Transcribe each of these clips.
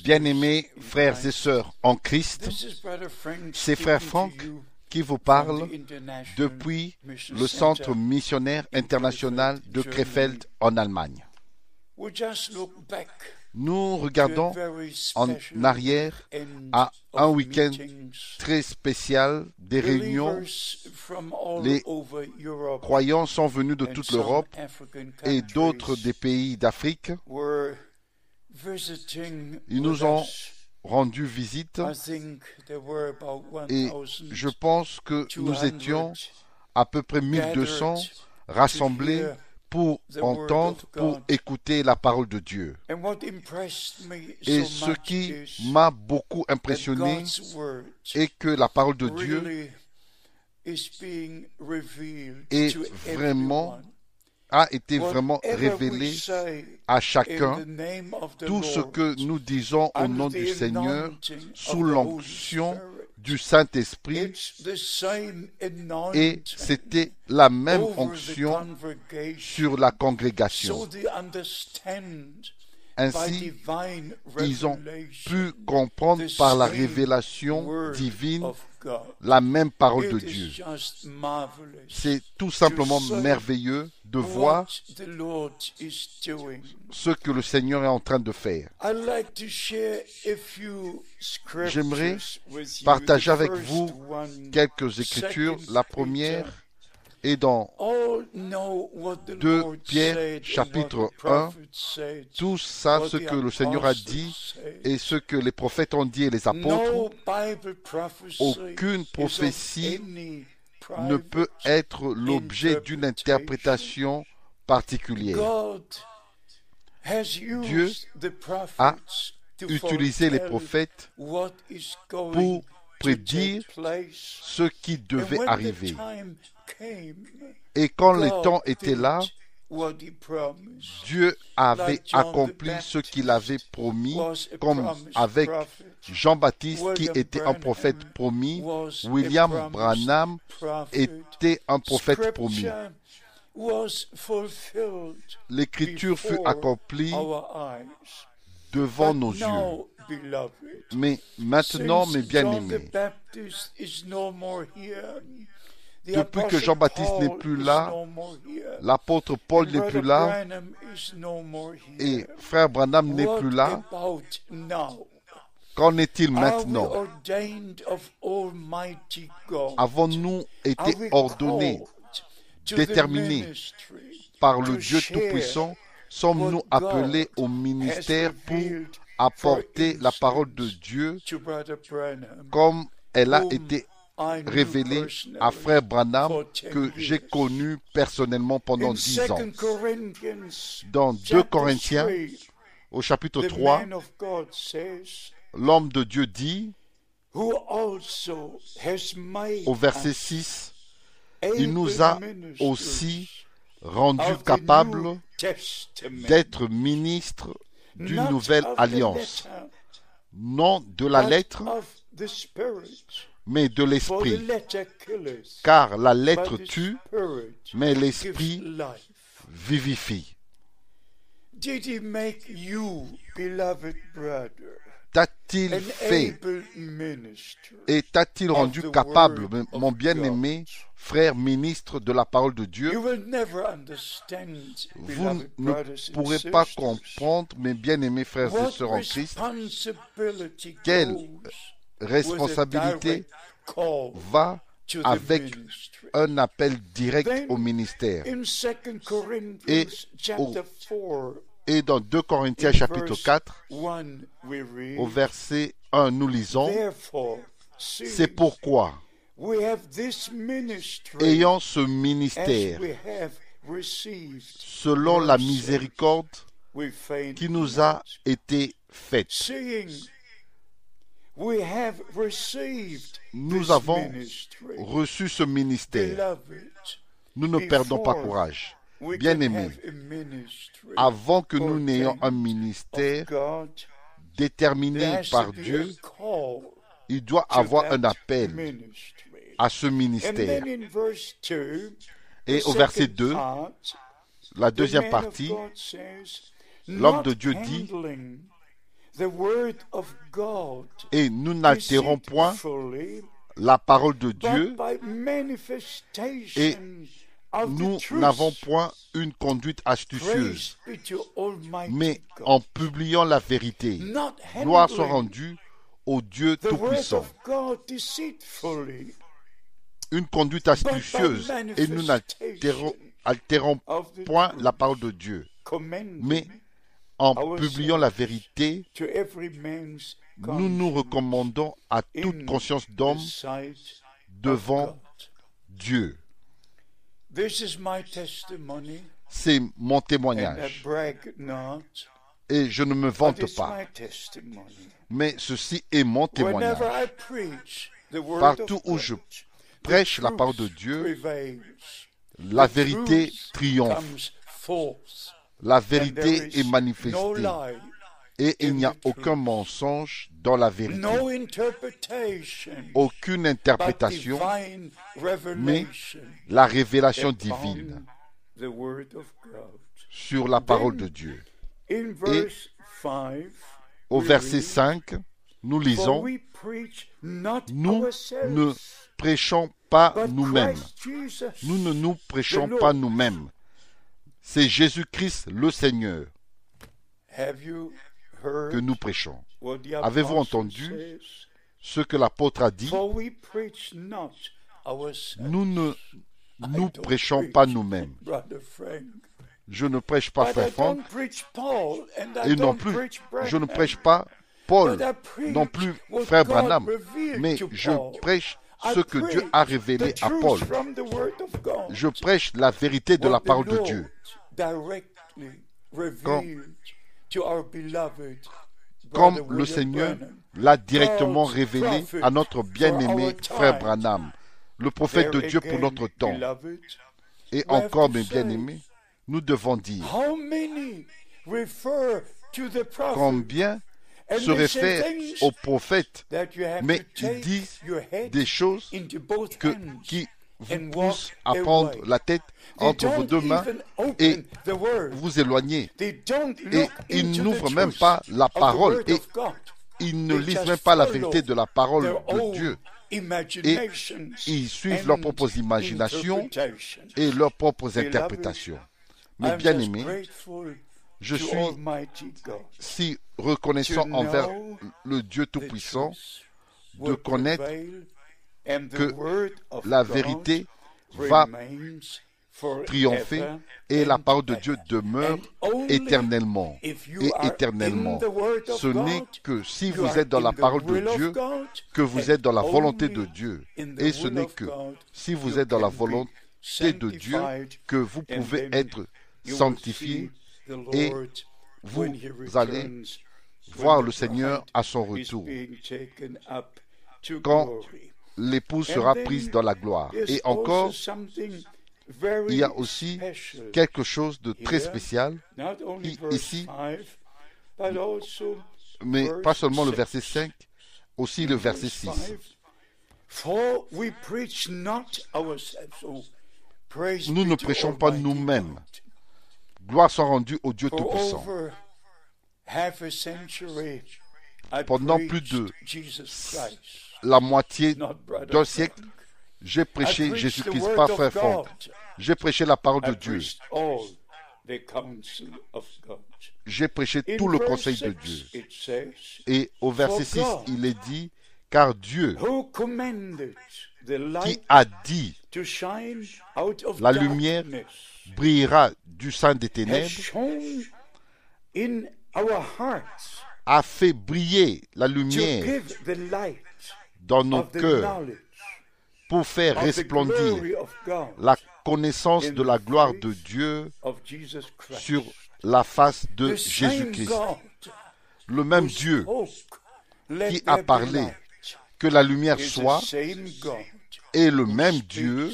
Bien-aimés frères et sœurs en Christ, c'est Frère Franck qui vous parle depuis le Centre missionnaire international de Krefeld en Allemagne. Nous regardons en arrière à un week-end très spécial, des réunions. Les croyants sont venus de toute l'Europe et d'autres des pays d'Afrique. Ils nous ont rendu visite et je pense que nous étions à peu près 1200 rassemblés pour entendre, pour écouter la parole de Dieu. Et ce qui m'a beaucoup impressionné est que la parole de Dieu a été vraiment révélée à chacun. Tout ce que nous disons au nom du Seigneur, sous l'onction du Saint-Esprit, et c'était la même onction sur la congrégation. Ainsi, ils ont pu comprendre par la révélation divine la même parole de Dieu. C'est tout simplement merveilleux de voir ce que le Seigneur est en train de faire. J'aimerais partager avec vous quelques écritures. La première est dans 2 Pierre chapitre 1. Tout ça, ce que le Seigneur a dit et ce que les prophètes ont dit et les apôtres, aucune prophétie ne peut être l'objet d'une interprétation particulière. Dieu a utilisé les prophètes pour prédire ce qui devait arriver. Et quand le temps était là, Dieu avait accompli ce qu'il avait promis, comme avec Jean-Baptiste qui était un prophète promis, William Branham était un prophète promis. L'Écriture fut accomplie devant nos yeux. Mais maintenant, mes bien-aimés, depuis que Jean-Baptiste n'est plus là, l'apôtre Paul n'est plus là, et frère Branham n'est plus là, qu'en est-il maintenant? Avons-nous été ordonnés, déterminés par le Dieu Tout-Puissant? Sommes-nous appelés au ministère pour apporter la parole de Dieu comme elle a été révélée à frère Branham, que j'ai connu personnellement pendant 10 ans. Dans 2 Corinthiens, au chapitre 3, l'homme de Dieu dit, au verset 6, il nous a aussi rendus capables d'être ministres d'une nouvelle alliance, non de la lettre, mais de l'esprit. Car la lettre tue, mais l'esprit vivifie. T'a-t-il fait et t'a-t-il rendu capable, mon bien-aimé frère ministre de la parole de Dieu? Vous ne pourrez pas comprendre, mes bien-aimés frères et sœurs en Christ, quelle responsabilité va avec un appel direct au ministère. Et dans 2 Corinthiens chapitre 4, au verset 1, nous lisons, c'est pourquoi, ayant ce ministère, selon la miséricorde qui nous a été faite, nous avons reçu ce ministère. Nous ne perdons pas courage. Bien-aimés, avant que nous n'ayons un ministère déterminé par Dieu, il doit avoir un appel à ce ministère. Et au verset 2, la deuxième partie, l'homme de Dieu dit, et nous n'altérons point la parole de Dieu, et nous n'avons point une conduite astucieuse, mais en publiant la vérité. Gloire soit rendue au Dieu Tout-Puissant. Une conduite astucieuse, et nous n'altérons point la parole de Dieu, mais en publiant la vérité, nous nous recommandons à toute conscience d'homme devant Dieu. C'est mon témoignage. Et je ne me vante pas. Mais ceci est mon témoignage. Partout où je prêche la parole de Dieu, la vérité triomphe. La vérité est manifestée. Et il n'y a aucun mensonge dans la vérité. Aucune interprétation, mais la révélation divine sur la parole de Dieu. Et au verset 5, nous lisons, nous ne prêchons pas nous-mêmes. Nous ne nous prêchons pas nous-mêmes. C'est Jésus-Christ le Seigneur que nous prêchons. Avez-vous entendu ce que l'apôtre a dit? Nous ne nous prêchons pas nous-mêmes. Je ne prêche pas frère Franck, et non plus, je ne prêche pas Paul, non plus frère Branham, mais je prêche ce que Dieu a révélé à Paul. Je prêche la vérité de la parole de Dieu. Comme le Seigneur l'a directement révélé à notre bien-aimé frère Branham, le prophète de Dieu pour notre temps. Et encore, mes bien-aimés, nous devons dire combien se réfèrent aux prophètes, mais ils disent des choses qui vous poussent à prendre la tête entre vos deux mains et vous éloigner. Et ils n'ouvrent même pas la parole et ils ne lisent même pas la vérité de la parole de Dieu. Et ils suivent leurs propres imaginations et leurs propres interprétations. Mais bien aimés, je suis si reconnaissant envers le Dieu Tout-Puissant de connaître que la vérité va triompher et la parole de Dieu demeure éternellement et éternellement. Ce n'est que si vous êtes dans la parole de Dieu que vous êtes dans la volonté de Dieu, et ce n'est que si vous êtes dans la volonté de Dieu que vous pouvez être sanctifié et vous allez voir le Seigneur à son retour quand l'épouse sera prise dans la gloire. Et encore, il y a aussi quelque chose de très spécial ici, mais pas seulement le verset 5, aussi le verset 6. Nous ne prêchons pas nous-mêmes. Gloire soit rendue au Dieu Tout-Puissant. Pendant plus de la moitié d'un siècle, j'ai prêché Jésus-Christ, pas frère Franck. J'ai prêché la parole de Dieu. J'ai prêché tout le conseil de Dieu. Et au verset 6, il est dit, car Dieu, qui a dit, la lumière brillera du sein des ténèbres, a fait briller la lumière dans nos cœurs pour faire resplendir la connaissance de la gloire de Dieu sur la face de Jésus-Christ. Le même Dieu qui a parlé que la lumière soit est le même Dieu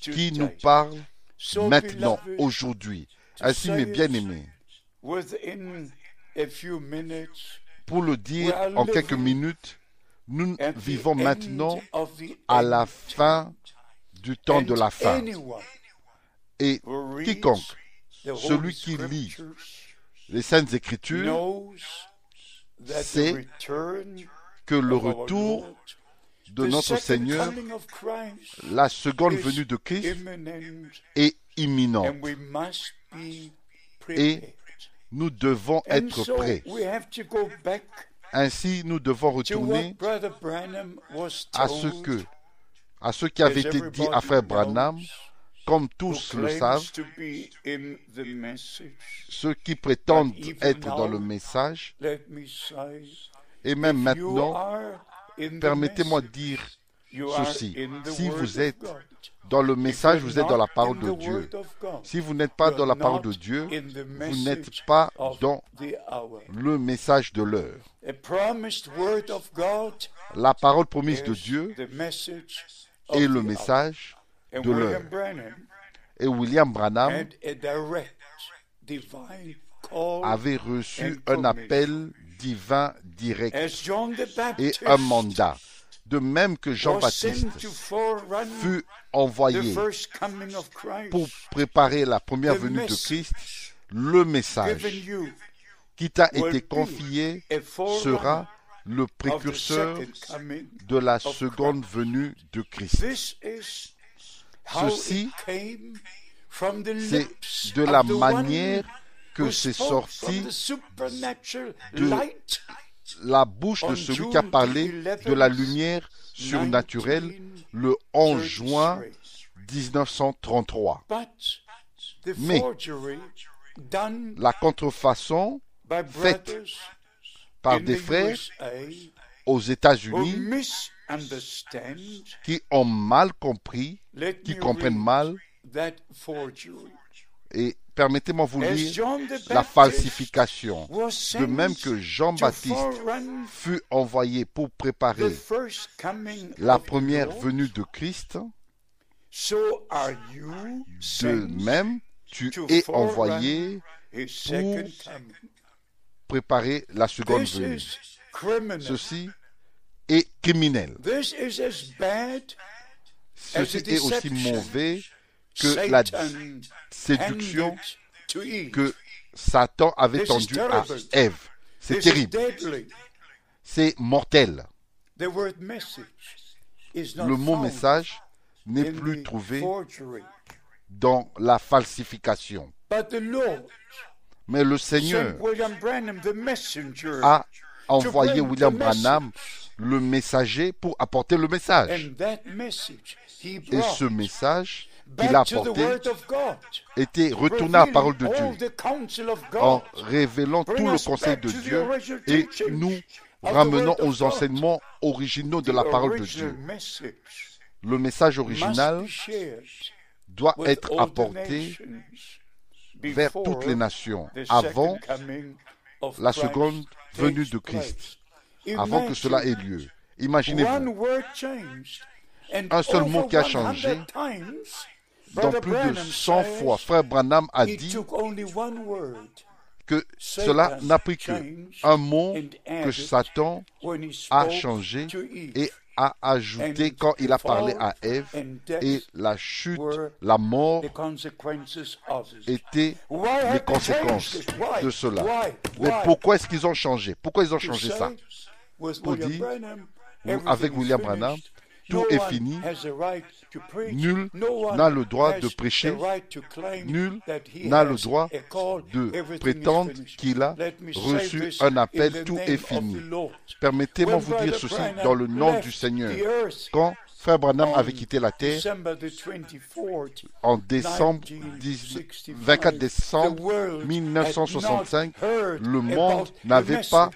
qui nous parle maintenant, aujourd'hui. Ainsi, mes bien-aimés, pour le dire en quelques minutes, nous vivons maintenant à la fin du temps de la fin. Et quiconque celui qui lit les Saintes Écritures sait que le retour de notre Seigneur, la seconde venue de Christ, est imminente. Et nous devons être prêts. Ainsi, nous devons retourner à ce qui avait été dit à Frère Branham, comme tous le savent, ceux qui prétendent être dans le message. Et même maintenant, permettez-moi de dire ceci. Si vous êtes dans le message, vous êtes dans la parole de Dieu. Si vous n'êtes pas dans la parole de Dieu, vous n'êtes pas dans le message de l'heure. La parole promise de Dieu est le message de l'heure. Et William Branham avait reçu un appel divin direct et un mandat. De même que Jean-Baptiste fut envoyé pour préparer la première venue de Christ, le message qui t'a été confié sera le précurseur de la seconde venue de Christ. Ceci, c'est de la manière que c'est sorti de la bouche de celui qui a parlé de la lumière surnaturelle le 11 juin 1933. Mais la contrefaçon faite par des frères aux États-Unis qui ont mal compris, qui comprennent mal, et permettez-moi de vous lire la falsification. De même que Jean-Baptiste fut envoyé pour préparer la première venue de Christ, de même tu es envoyé pour préparer la seconde venue. Ceci est criminel. Ceci est aussi mauvais que la séduction que Satan avait tendue à Ève. C'est terrible. C'est mortel. Le mot message n'est plus trouvé dans la falsification. Mais le Seigneur a envoyé William Branham, le messager, pour apporter le message. Et ce message qu'il a apporté était retourné à la parole de Dieu en révélant tout le conseil de Dieu et nous ramenant aux enseignements originaux de la parole de Dieu. Le message original doit être apporté vers toutes les nations avant la seconde venue de Christ, avant que cela ait lieu. Imaginez-vous, un seul mot qui a changé. Dans plus de 100 fois, Frère Branham a dit que cela n'a pris qu'un mot que Satan a changé et a ajouté quand il a parlé à Ève, et la chute, la mort étaient les conséquences de cela. Mais pourquoi est-ce qu'ils ont changé? Pourquoi ils ont changé ça? Pour dire, avec William Branham, tout est fini. Nul n'a le droit de prêcher. Nul n'a le droit de prétendre qu'il a reçu un appel. Tout est fini. Permettez-moi de vous dire ceci dans le nom du Seigneur. Quand Frère Branham avait quitté la terre en 24 décembre 1965, le monde n'avait pas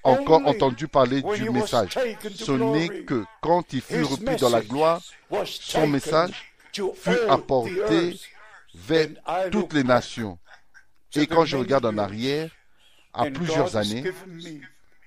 encore entendu parler du message. Ce n'est que quand il fut repris dans la gloire, son message fut apporté vers toutes les nations. Et quand je regarde en arrière, à plusieurs années,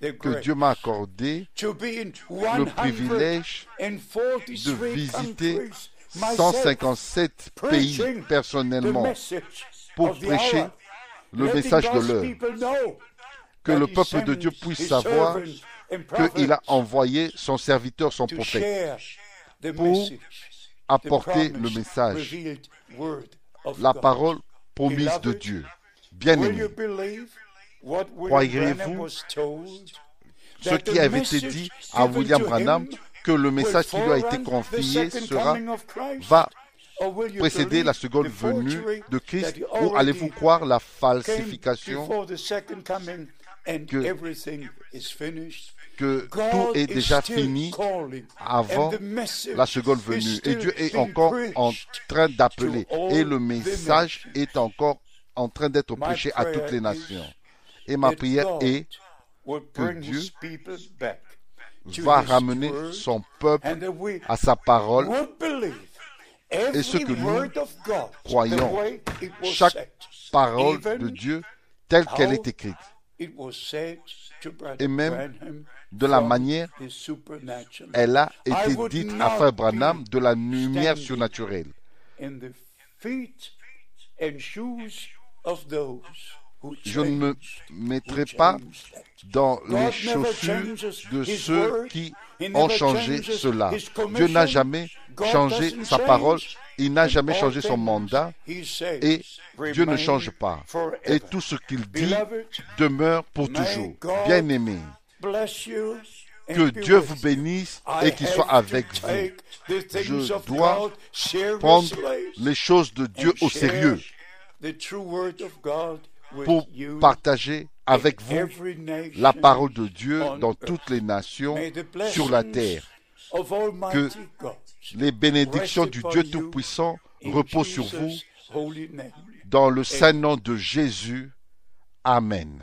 que Dieu m'a accordé le privilège de visiter 157 pays personnellement pour prêcher le message de l'heure. Que le peuple de Dieu puisse savoir qu'il a envoyé son serviteur, son prophète, pour apporter le message, la parole promise de Dieu. Bien-aimés, croyez-vous ce qui avait été dit à William Branham, que le message qui lui a été confié va précéder la seconde venue de Christ, ou allez-vous croire la falsification que tout est déjà fini avant la seconde venue et Dieu est encore en train d'appeler et le message est encore en train d'être prêché à toutes les nations. Et ma prière est que Dieu va ramener son peuple à sa parole et ce que nous croyons, chaque parole de Dieu telle qu'elle est écrite, et même de la manière elle a été dite à Frère Branham de la lumière surnaturelle. Je ne me mettrai pas dans les chaussures de ceux qui ont changé cela. Dieu n'a jamais changé sa parole, il n'a jamais changé son mandat et Dieu ne change pas. Et tout ce qu'il dit demeure pour toujours. Bien-aimés, que Dieu vous bénisse et qu'il soit avec vous. Je dois prendre les choses de Dieu au sérieux pour partager avec vous la parole de Dieu dans toutes les nations sur la terre. Que les bénédictions du Dieu Tout-Puissant reposent sur vous dans le saint nom de Jésus. Amen.